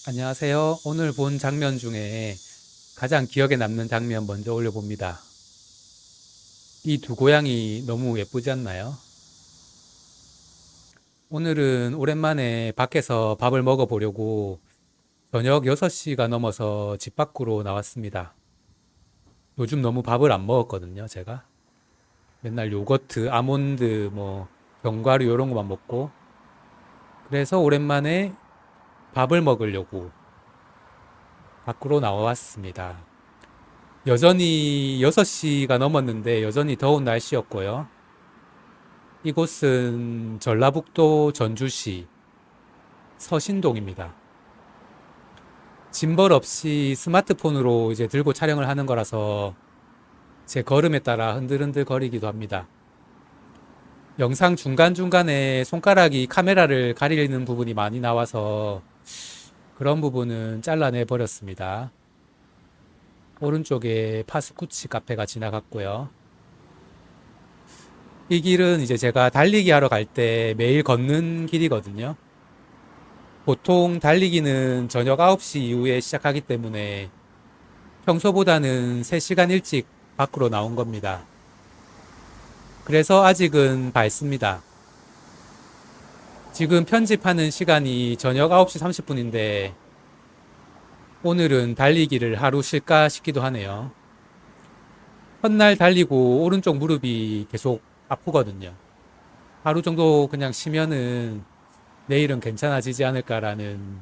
안녕하세요. 오늘 본 장면 중에 가장 기억에 남는 장면 먼저 올려봅니다. 이 두 고양이 너무 예쁘지 않나요? 오늘은 오랜만에 밖에서 밥을 먹어보려고 저녁 6시가 넘어서 집 밖으로 나왔습니다. 요즘 너무 밥을 안 먹었거든요, 제가. 맨날 요거트, 아몬드, 견과류 이런 것만 먹고. 그래서 오랜만에 밥을 먹으려고 밖으로 나왔습니다. 여전히 6시가 넘었는데 여전히 더운 날씨였고요. 이곳은 전라북도 전주시 서신동입니다. 짐벌 없이 스마트폰으로 이제 들고 촬영을 하는 거라서 제 걸음에 따라 흔들흔들 거리기도 합니다. 영상 중간중간에 손가락이 카메라를 가리는 부분이 많이 나와서 그런 부분은 잘라내 버렸습니다. 오른쪽에 파스쿠치 카페가 지나갔고요. 이 길은 이제 제가 달리기 하러 갈 때 매일 걷는 길이거든요. 보통 달리기는 저녁 9시 이후에 시작하기 때문에 평소보다는 3시간 일찍 밖으로 나온 겁니다. 그래서 아직은 밝습니다. 지금 편집하는 시간이 저녁 9시 30분인데 오늘은 달리기를 하루 쉴까 싶기도 하네요. 첫날 달리고 오른쪽 무릎이 계속 아프거든요. 하루 정도 그냥 쉬면은 내일은 괜찮아지지 않을까라는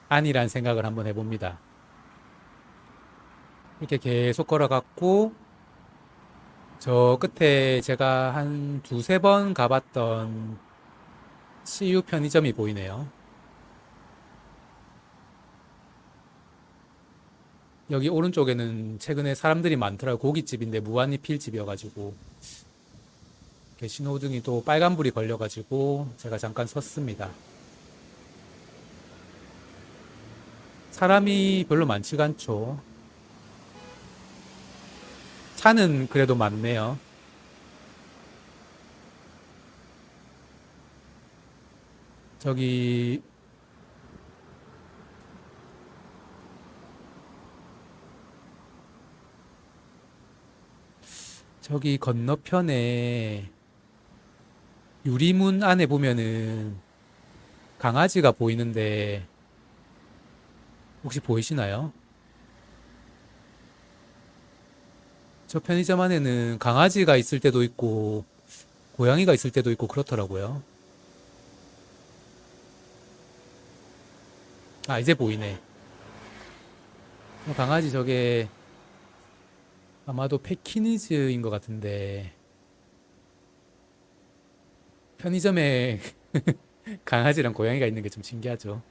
안일한 생각을 한번 해봅니다. 이렇게 계속 걸어갔고 저 끝에 제가 한 두세 번 가봤던 CU 편의점이 보이네요. 여기 오른쪽에는 최근에 사람들이 많더라고요. 고깃집인데 무한리필집이어가지고 이렇게 신호등이 또 빨간불이 걸려가지고 제가 잠깐 섰습니다. 사람이 별로 많지가 않죠. 차는 그래도 많네요. 저기 저기 건너편에 유리문 안에 보면은 강아지가 보이는데 혹시 보이시나요? 저 편의점 안에는 강아지가 있을 때도 있고 고양이가 있을 때도 있고 그렇더라고요. 아, 이제 보이네. 강아지 저게 아마도 패키니즈인 것 같은데 편의점에 강아지랑 고양이가 있는 게 좀 신기하죠.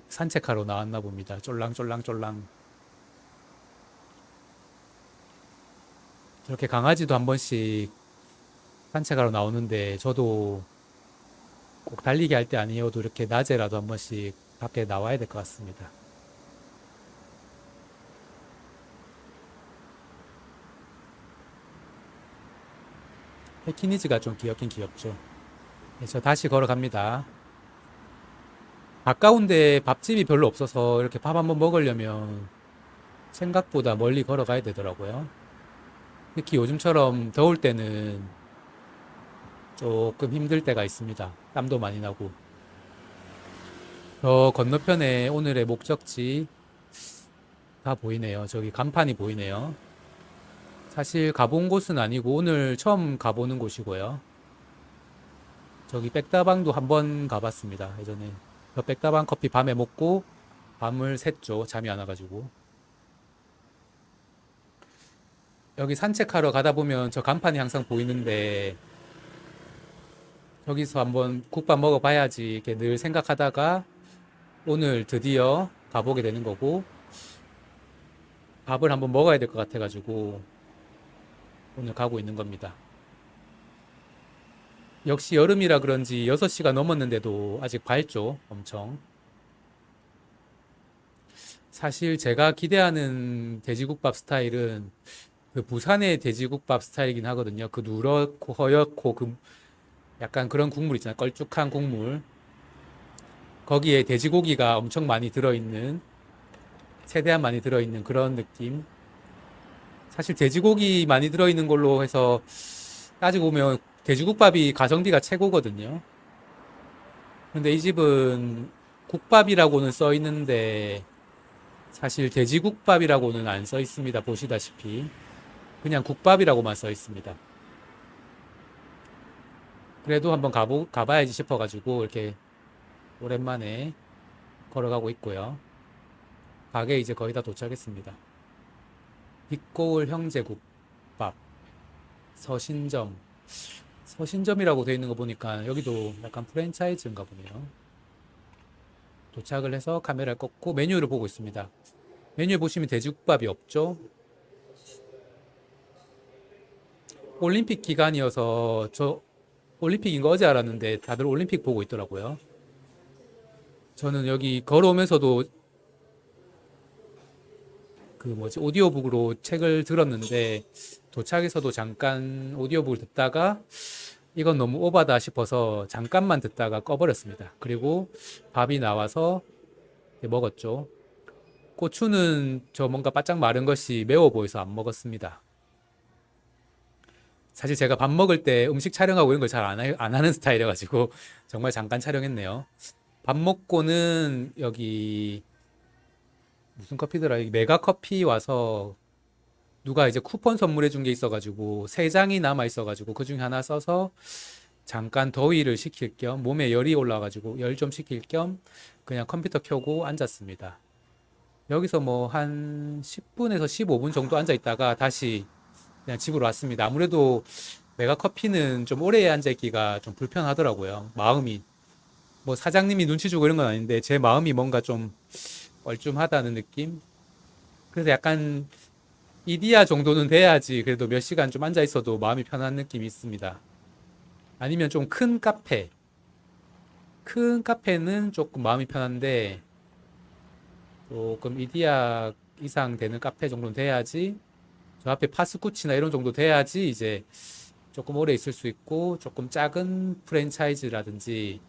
산책하러 나왔나 봅니다. 쫄랑쫄랑쫄랑. 저렇게 강아지도 한 번씩 산책하러 나오는데 저도 꼭 달리기 할 때 아니어도 이렇게 낮에라도 한 번씩 밖에 나와야 될 것 같습니다. 패키니즈가 좀 귀엽긴 귀엽죠. 네, 저 다시 걸어갑니다. 가까운데 밥집이 별로 없어서 이렇게 밥 한번 먹으려면 생각보다 멀리 걸어가야 되더라고요. 특히 요즘처럼 더울 때는 조금 힘들 때가 있습니다. 땀도 많이 나고. 저 건너편에 오늘의 목적지가 보이네요. 저기 간판이 보이네요. 사실 가본 곳은 아니고 오늘 처음 가보는 곳이고요. 저기 백다방도 한번 가봤습니다. 예전에. 저 백다방 커피 밤에 먹고 밤을 샜죠. 잠이 안 와가지고. 여기 산책하러 가다 보면 저 간판이 항상 보이는데 저기서 한번 국밥 먹어봐야지 이렇게 늘 생각하다가 오늘 드디어 가보게 되는 거고 밥을 한번 먹어야 될 것 같아가지고 오늘 가고 있는 겁니다. 역시 여름이라 그런지 6시가 넘었는데도 아직 밝죠, 엄청. 사실 제가 기대하는 돼지국밥 스타일은 그 부산의 돼지국밥 스타일이긴 하거든요. 그 누렇고 허옇고 그 약간 그런 국물 있잖아요. 걸쭉한 국물. 거기에 돼지고기가 엄청 많이 들어있는, 최대한 많이 들어있는 그런 느낌. 사실 돼지고기 많이 들어있는 걸로 해서 따지고 보면 돼지국밥이 가성비가 최고거든요. 근데 이 집은 국밥이라고는 써 있는데 사실 돼지국밥이라고는 안 써 있습니다. 보시다시피. 그냥 국밥이라고만 써 있습니다. 그래도 한번 가봐야지 싶어가지고 이렇게 오랜만에 걸어가고 있고요. 가게 이제 거의 다 도착했습니다. 빛고울 형제국밥, 서신점. 서신점이라고 되어 있는 거 보니까 여기도 약간 프랜차이즈인가 보네요. 도착을 해서 카메라를 꺾고 메뉴를 보고 있습니다. 메뉴에 보시면 돼지국밥이 없죠? 올림픽 기간이어서 저 올림픽인 거 어제 알았는데 다들 올림픽 보고 있더라고요. 저는 여기 걸어오면서도 그 뭐지 오디오북으로 책을 들었는데 도착해서도 잠깐 오디오북을 듣다가 이건 너무 오바다 싶어서 잠깐만 듣다가 꺼버렸습니다. 그리고 밥이 나와서 먹었죠. 고추는 저 뭔가 바짝 마른 것이 매워 보여서 안 먹었습니다. 사실 제가 밥 먹을 때 음식 촬영하고 이런 걸 잘 안 하는 스타일이라가지고 정말 잠깐 촬영했네요. 밥 먹고는 여기 무슨 커피더라? 여기 메가 커피 와서 누가 이제 쿠폰 선물해 준 게 있어가지고 세 장이 남아 있어가지고 그 중에 하나 써서 잠깐 더위를 식힐 겸 몸에 열이 올라가지고 열 좀 식힐 겸 그냥 컴퓨터 켜고 앉았습니다. 여기서 뭐 한 10분에서 15분 정도 앉아 있다가 다시 그냥 집으로 왔습니다. 아무래도 메가 커피는 좀 오래 앉아 있기가 좀 불편하더라고요. 마음이 뭐 사장님이 눈치 주고 이런 건 아닌데 제 마음이 뭔가 좀 뻘쭘하다는 느낌? 그래서 약간 이디야 정도는 돼야지 그래도 몇 시간 좀 앉아 있어도 마음이 편한 느낌이 있습니다. 아니면 좀 큰 카페. 큰 카페는 조금 마음이 편한데 조금 이디야 이상 되는 카페 정도는 돼야지 저 앞에 파스쿠치나 이런 정도 돼야지 이제 조금 오래 있을 수 있고 조금 작은 프랜차이즈라든지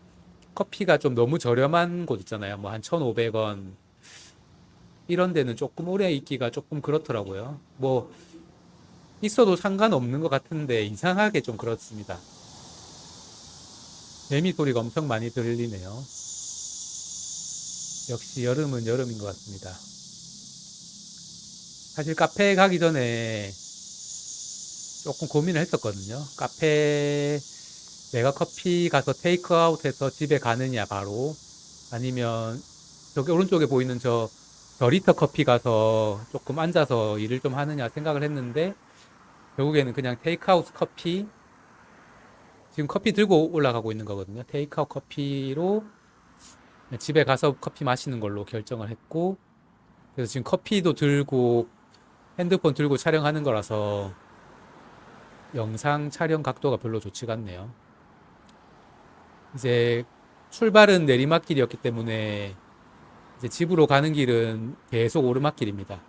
커피가 좀 너무 저렴한 곳 있잖아요. 뭐 한 1,500원 이런 데는 조금 오래 있기가 조금 그렇더라고요. 뭐 있어도 상관없는 것 같은데 이상하게 좀 그렇습니다. 매미 소리가 엄청 많이 들리네요. 역시 여름은 여름인 것 같습니다. 사실 카페에 가기 전에 조금 고민을 했었거든요. 카페 내가 커피 가서 테이크아웃해서 집에 가느냐 바로 아니면 저기 오른쪽에 보이는 저 리터 커피 가서 조금 앉아서 일을 좀 하느냐 생각을 했는데 결국에는 그냥 테이크아웃 커피 지금 커피 들고 올라가고 있는 거거든요. 테이크아웃 커피로 집에 가서 커피 마시는 걸로 결정을 했고 그래서 지금 커피도 들고 핸드폰 들고 촬영하는 거라서 영상 촬영 각도가 별로 좋지가 않네요. 이제 출발은 내리막길이었기 때문에 이제 집으로 가는 길은 계속 오르막길입니다.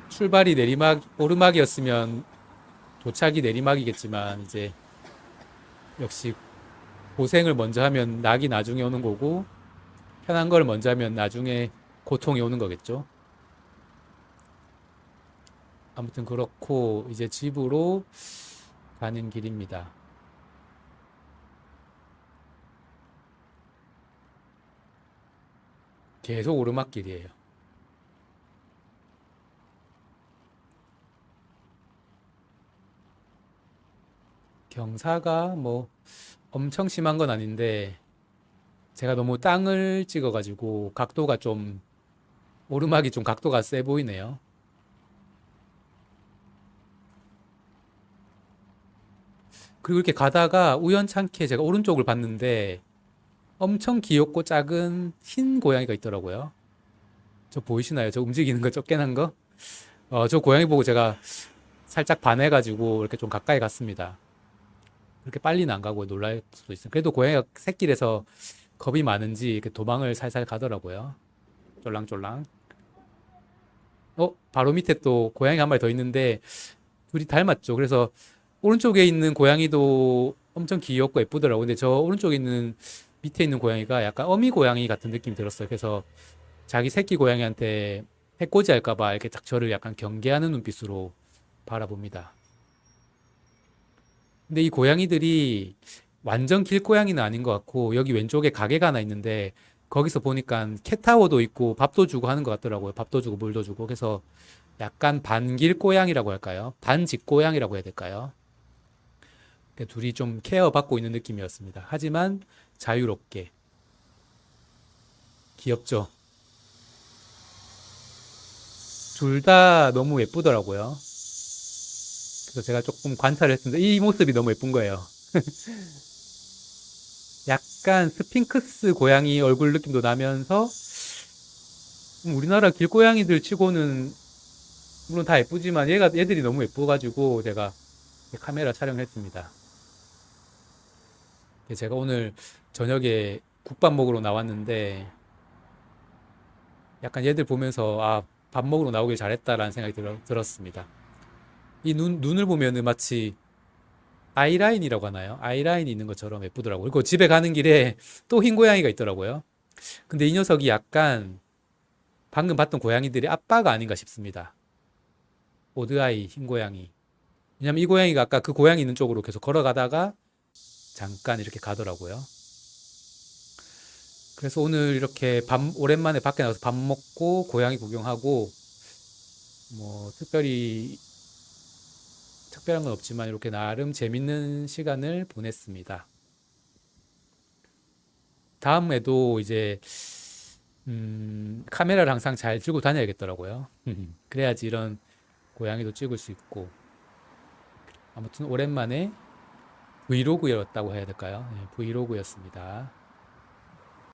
출발이 오르막이었으면 도착이 내리막이겠지만 이제 역시 고생을 먼저 하면 낙이 나중에 오는 거고 편한 걸 먼저 하면 나중에 고통이 오는 거겠죠. 아무튼 그렇고 이제 집으로 가는 길입니다. 계속 오르막길이에요. 경사가 뭐 엄청 심한 건 아닌데 제가 너무 땅을 찍어가지고 각도가 좀 오르막이 좀 각도가 세 보이네요. 그리고 이렇게 가다가 우연찮게 제가 오른쪽을 봤는데 엄청 귀엽고 작은 흰 고양이가 있더라고요. 저 보이시나요? 저 움직이는 거 쫓겨난 거? 저 고양이 보고 제가 살짝 반해가지고 이렇게 좀 가까이 갔습니다. 그렇게 빨리는 안 가고 놀랄 수도 있어요. 그래도 고양이가 새길에서 겁이 많은지 이렇게 도망을 살살 가더라고요. 쫄랑쫄랑. 바로 밑에 또 고양이 한 마리 더 있는데 둘이 닮았죠. 그래서 오른쪽에 있는 고양이도 엄청 귀엽고 예쁘더라고요. 근데 저 오른쪽에 있는 밑에 있는 고양이가 약간 어미 고양이 같은 느낌이 들었어요. 그래서 자기 새끼 고양이한테 해코지 할까 봐 이렇게 딱 저를 약간 경계하는 눈빛으로 바라봅니다. 근데 이 고양이들이 완전 길고양이는 아닌 것 같고 여기 왼쪽에 가게가 하나 있는데 거기서 보니까 캣타워도 있고 밥도 주고 하는 것 같더라고요. 밥도 주고 물도 주고. 그래서 약간 반길고양이라고 할까요? 반직고양이라고 해야 될까요? 둘이 좀 케어받고 있는 느낌이었습니다. 하지만 자유롭게. 귀엽죠? 둘 다 너무 예쁘더라고요. 그래서 제가 조금 관찰을 했습니다. 이 모습이 너무 예쁜 거예요. 약간 스핑크스 고양이 얼굴 느낌도 나면서 우리나라 길고양이들 치고는 물론 다 예쁘지만 얘들이 너무 예뻐가지고 제가 카메라 촬영했습니다. 제가 오늘 저녁에 국밥 먹으러 나왔는데 약간 얘들 보면서 아, 밥 먹으러 나오길 잘했다라는 생각이 들었습니다. 이 눈을 보면은 마치 아이라인이라고 하나요? 아이라인이 있는 것처럼 예쁘더라고요. 그리고 집에 가는 길에 또 흰 고양이가 있더라고요. 근데 이 녀석이 약간 방금 봤던 고양이들이 아빠가 아닌가 싶습니다. 오드아이 흰 고양이. 왜냐면 이 고양이가 아까 그 고양이 있는 쪽으로 계속 걸어가다가 잠깐 이렇게 가더라고요. 그래서 오늘 이렇게 오랜만에 밖에 나가서 밥 먹고 고양이 구경하고 뭐 특별한 건 없지만 이렇게 나름 재밌는 시간을 보냈습니다. 다음에도 이제 카메라를 항상 잘 들고 다녀야겠더라고요. 그래야지 이런 고양이도 찍을 수 있고 아무튼 오랜만에 브이로그였다고 해야 될까요? 네, 브이로그였습니다.